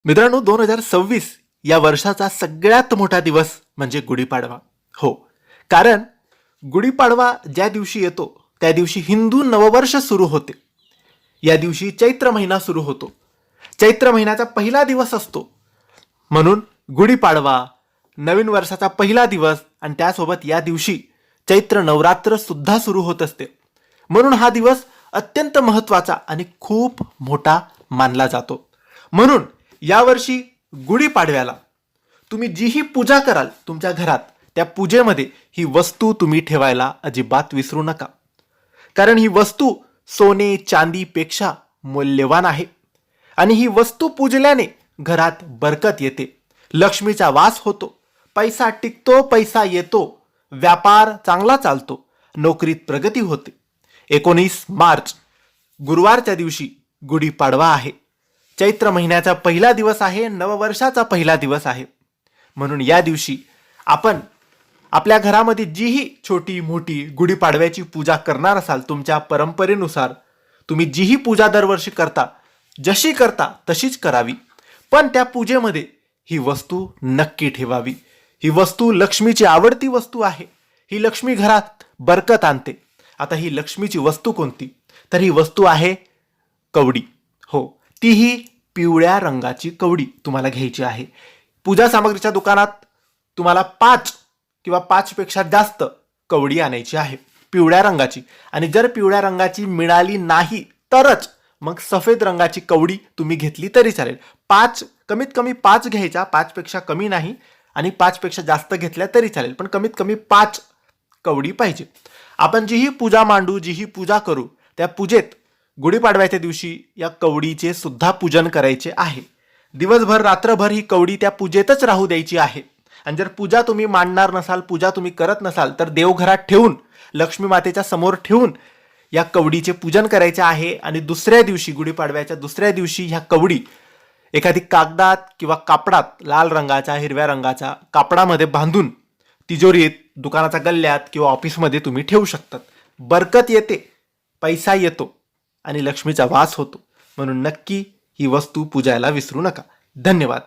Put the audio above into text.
मित्रांनो, 2026 या वर्षाचा सगळ्यात मोठा दिवस म्हणजे गुढीपाडवा. हो, कारण गुढीपाडवा ज्या दिवशी येतो त्या दिवशी हिंदू नववर्ष सुरू होते. या दिवशी चैत्र महिना सुरू होतो. चैत्र महिन्याचा पहिला दिवस असतो. म्हणून गुढीपाडवा नवीन वर्षाचा पहिला दिवस आणि त्यासोबत या दिवशी चैत्र नवरात्र सुद्धा सुरू होत असते. म्हणून हा दिवस अत्यंत महत्त्वाचा आणि खूप मोठा मानला जातो. म्हणून यावर्षी गुढीपाडव्याला तुम्ही जीही पूजा कराल तुमच्या घरात, त्या पूजेमध्ये ही वस्तू तुम्ही ठेवायला अजिबात विसरू नका. कारण ही वस्तू सोने चांदीपेक्षा मौल्यवान आहे आणि ही वस्तू पूजल्याने घरात बरकत येते, लक्ष्मीचा वास होतो, पैसा टिकतो, पैसा येतो, व्यापार चांगला चालतो, नोकरीत प्रगती होते. 19 मार्च गुरुवारच्या दिवशी गुढीपाडवा आहे. चैत्र महिन्याचा पहिला दिवस आहे, नववर्षाचा पहिला दिवस आहे. म्हणून या दिवशी आपण आपल्या घरामध्ये जीही छोटी मोठी गुढीपाडव्याची पूजा करणार असाल, तुमच्या परंपरेनुसार तुम्ही जीही पूजा दरवर्षी करता, जशी करता तशीच करावी. पण त्या पूजेमध्ये ही वस्तू नक्की ठेवावी. ही वस्तू लक्ष्मीची आवडती वस्तू आहे. ही लक्ष्मी घरात बरकत आणते. आता ही लक्ष्मीची वस्तू कोणती? तर ही वस्तू आहे कवडी. हो, तीही पिवळ्या रंगाची कवडी तुम्हाला घ्यायची आहे. पूजा सामग्रीच्या दुकानात तुम्हाला 5 किंवा 5 पेक्षा जास्त कवडी आणायची आहे पिवळ्या रंगाची. आणि जर पिवळ्या रंगाची मिळाली नाही तरच मग सफेद रंगाची कवडी तुम्ही घेतली तरी चालेल. 5 कमीत कमी 5 घ्यायच्या, 5 पेक्षा कमी नाही, आणि 5 पेक्षा जास्त घेतल्या तरी चालेल, पण कमीत कमी 5 कवडी पाहिजे. आपण जीही पूजा मांडू, जीही पूजा करू, त्या पूजेत गुढीपाडव्याच्या दिवशी या कवडीचे सुद्धा पूजन करायचे आहे. दिवसभर रात्रभर ही कवडी त्या पूजेतच राहू द्यायची आहे. आणि जर पूजा तुम्ही मांडणार नसाल, पूजा तुम्ही करत नसाल, तर देवघरात ठेवून, लक्ष्मी मातेच्या समोर ठेवून या कवडीचे पूजन करायचे आहे. आणि दुसऱ्या दिवशी, गुढीपाडव्याच्या दुसऱ्या दिवशी ह्या कवडी एखादी कागदात किंवा कापडात, लाल रंगाच्या हिरव्या रंगाच्या कापडामध्ये बांधून तिजोरीत, दुकानाच्या गल्ल्यात किंवा ऑफिसमध्ये तुम्ही ठेवू शकतात. बरकत येते, पैसा येतो आणि लक्ष्मीचा वास होतो. म्हणून नक्की ही वस्तू पूजायला विसरू नका. धन्यवाद.